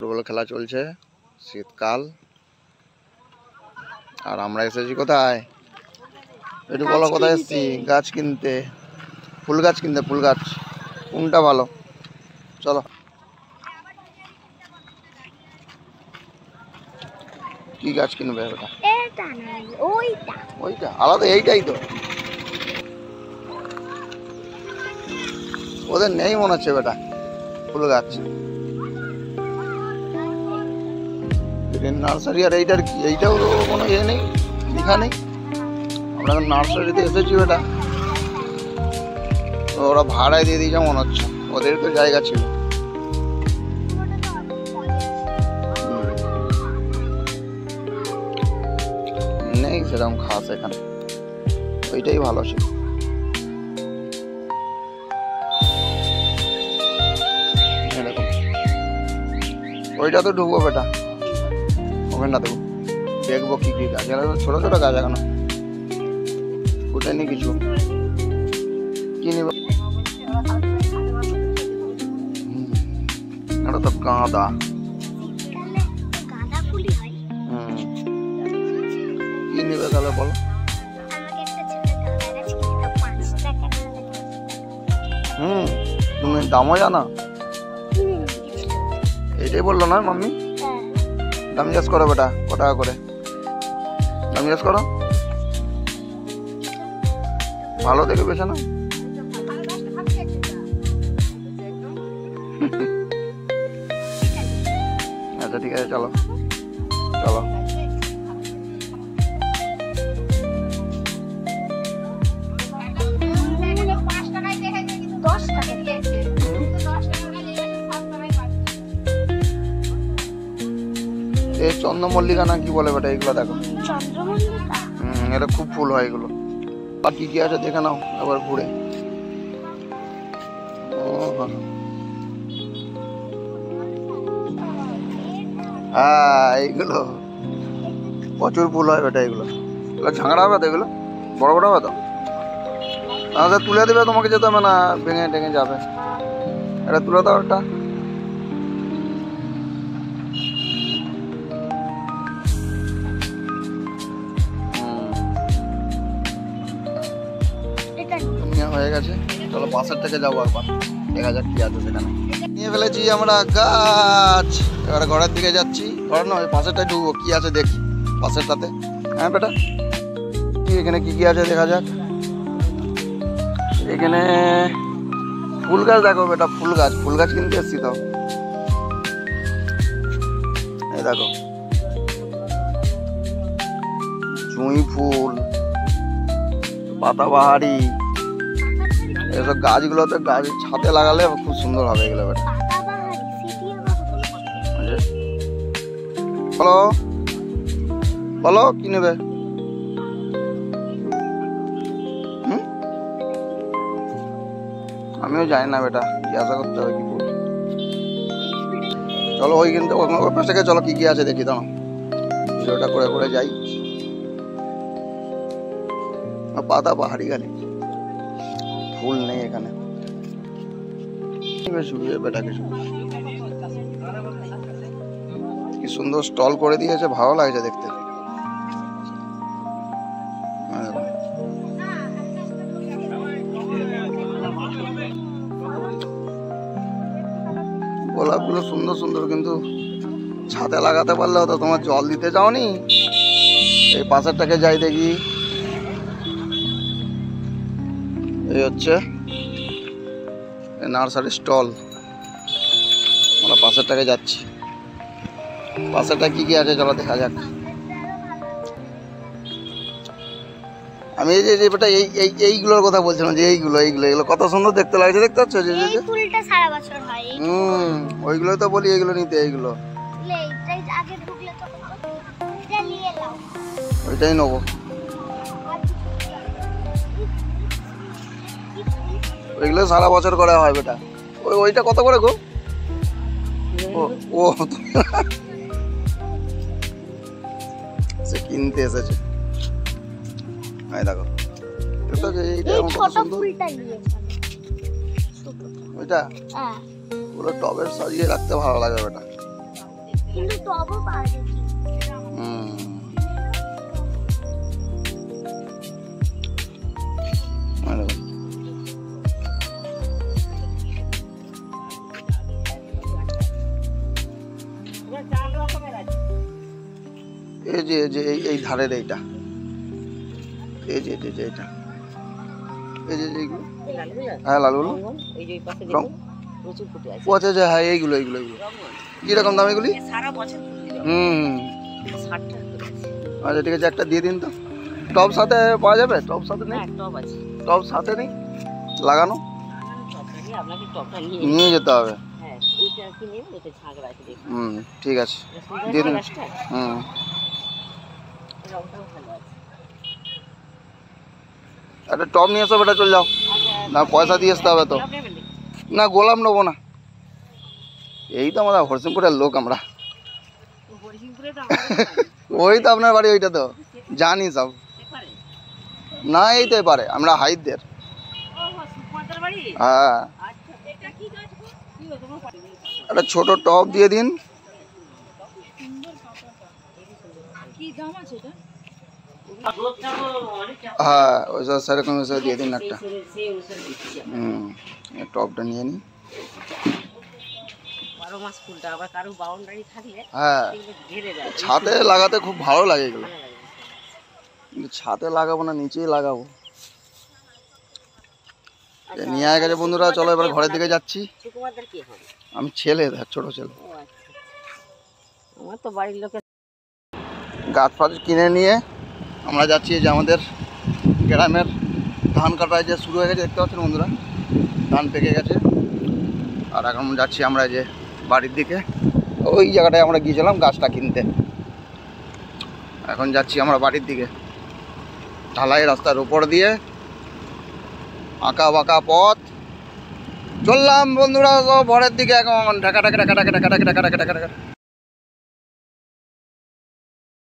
Football খেলা চলছে, শীতকাল। আর আমরা এসেছি কোথায় একটু বলো? কোথায় এসেছি? গাছ কিনতে, ফুল গাছ কিনতে। ফুল গাছ কোনটা ভালো? চলো। কি গাছ কিনবে ওটা? এটা না, ওইটা। ওইটা আলাদা, এইটাই তো ওদের নেই মনে হচ্ছে বেটা ফুল গাছ। নার্সারি আর এইটার কি? এইটাও কোনো ইয়ে নেই, লেখা নেই। আমরা এখন নার্সারিতে এসেছি বেটা, তো ওরা ভাড়ায় দিয়ে দিয়েছে মনে হচ্ছে, ওদের তো জায়গা ছিল। নেই সেরকম খাস এখানে, ওইটাই ভালো ছিল। এরকম ওইটা তো ঢুকবো বেটা, ওখানটা দেবো, দেখবো কি কি গাছ। ছোট ছোট গাছ এখনো ফুটেনি কিছু। কি নিব? এটা তো গাঁদা। কি নিবে তাহলে বলো? তুমি দামও জানা? এইটাই বললো না মাম্মি? দাম জিজ্ঞেস করো বেটা, কত টাকা করে দাম জিজ্ঞেস করো। ভালো দেখে বেছে না। আচ্ছা ঠিক আছে, চলো চলো। এই চন্দ্রমল্লিকা না কি বলে বেটা এগুলো? দেখো এটা খুব ফুল হয় এগুলো। আর কি কি আছে দেখে নাও আবার ঘুরে। হ্যাঁ এইগুলো প্রচুর ফুল হয় বেটা, এগুলো ঝাঁকড়া হবে তো, এগুলো বড় বড় হবে তো। আচ্ছা তুলে দেবে, তোমাকে যেতে হবে না, ভেঙে টেঙে যাবে। এটা তুলে দাও একটা। হয়ে গেছে, চলো পাশের থেকে যাবো একবার, দেখা যাক কি আছে সেখানে। নিয়ে ফেলেছি আমরা গাছ, এবারে ঘরের দিকে যাচ্ছি। ঘরের নয়, পাশেরটায় ঢুকবো, কি আছে দেখি পাশেরটাতে। হ্যাঁ বেটা, কি এখানে কি কি আছে দেখা যাক। এখানে ফুল গাছ দেখো বেটা, ফুল গাছ, ফুল গাছ কিনতে এসছি তো। এই দেখো জুঁই ফুল, পাতাবাহারি, এসব গাছগুলোতে গাছ ছাদে লাগালে খুব সুন্দর হবে এগুলো বেটা। বলো বলো কি নেবে? আমিও জানি না বেটা, জিজ্ঞাসা করতে হবে কি বলবো। চলো ওই কিন্তু ওই পাশ থেকে চলো, কি কি আছে দেখি। দাঁড়াও ভিডিওটা করে করে যাই। পাতা পাহাড়ি গালি, ফুল নেই এখানে। বেটা কি সুন্দর স্টল করে দিয়েছে, ভালো লাগছে দেখতে। গোলাপগুলো সুন্দর সুন্দর, কিন্তু ছাদে লাগাতে পারলে হতো। তোমার জল দিতে যাওনি? এই পাশেরটাকে যাই দেখি। এই হচ্ছে নার্সারি স্টল, আমরা পাশেরটাকে যাচ্ছি। পাশেরটা কি কি আছে চলো দেখা যাক। আমি এই যে বেটা এইগুলোর কথা বলছিলাম, যে এইগুলো এগুলো কত সুন্দর দেখতে লাগছে, দেখতে পাচ্ছ? যে ফুলটা সারা বছর হয়। ওইগুলোই তো বলি, এগুলো নিতে। এইগুলো ওইটাই নেবো। ওইগুলো সারা বছর করে হয় বেটা। ওইটা কত করে গো? ও সে কিনতে এসেছে। দেখো ওইটা পুরো টবের সাজিয়ে রাখতে ভালো লাগে বেটা। কিন্তু তবু পাওয়া যায় কি? এই যে এই ধারের এইটা, এই যে এইটা, এই যে এইগুলো, হ্যাঁ লালগুলো, ও আচ্ছা আচ্ছা, হ্যাঁ এইগুলো কিরকম দাম এগুলি? আচ্ছা ঠিক আছে, একটা দিয়ে দিন তো। টব সাথে পাওয়া যাবে? টব সাথে নেই? টব সাথে নেই লাগানো? নিয়ে যেতে হবে। ঠিক আছে দিয়ে দিন। একটা টব নিয়ে এসো, বেটা চল যাও। না পয়সা দিয়ে আসতে হবে তো। না গোলাপ নেবো না, এই তো আমরা হরসিমপুরের লোক আমরা। ওই তো আপনার বাড়ি, ওইটা তো জানি সব। না এই তো পারে, আমরা হাইদের। হ্যাঁ একটা ছোট টব দিয়ে দিন। হ্যাঁ ওই সব সেরকম দিয়ে দিন একটা। টবটা নিয়ে নিই। হ্যাঁ ছাদে লাগাতে খুব ভালো লাগে এগুলো, কিন্তু ছাদে লাগাবো না, নিচেই লাগাবো। নিয়ে গেছে বন্ধুরা, চলো এবার ঘরের দিকে যাচ্ছি। আমি ছেলে, ছোট ছেলে। গাছ ফাছ কিনে নিয়ে আমরা যাচ্ছি যে আমাদের গ্রামের ধান কাটা যে শুরু হয়ে গেছে, দেখতে পাচ্ছেন বন্ধুরা, ধান পেকে গেছে। আর এখন যাচ্ছি আমরা যে বাড়ির দিকে, ওই জায়গাটায় আমরা গিয়েছিলাম গাছটা কিনতে। এখন যাচ্ছি আমরা বাড়ির দিকে, ঢালাই রাস্তার উপর দিয়ে আঁকা বাঁকা পথ চললাম বন্ধুরা, সব ঘরের দিকে। এখন ঢাকা ঢাকা ঢাকা ঢাকা ঢাকা ঢাকা ঢাকা ঢাকা ঢাকা ঢাকা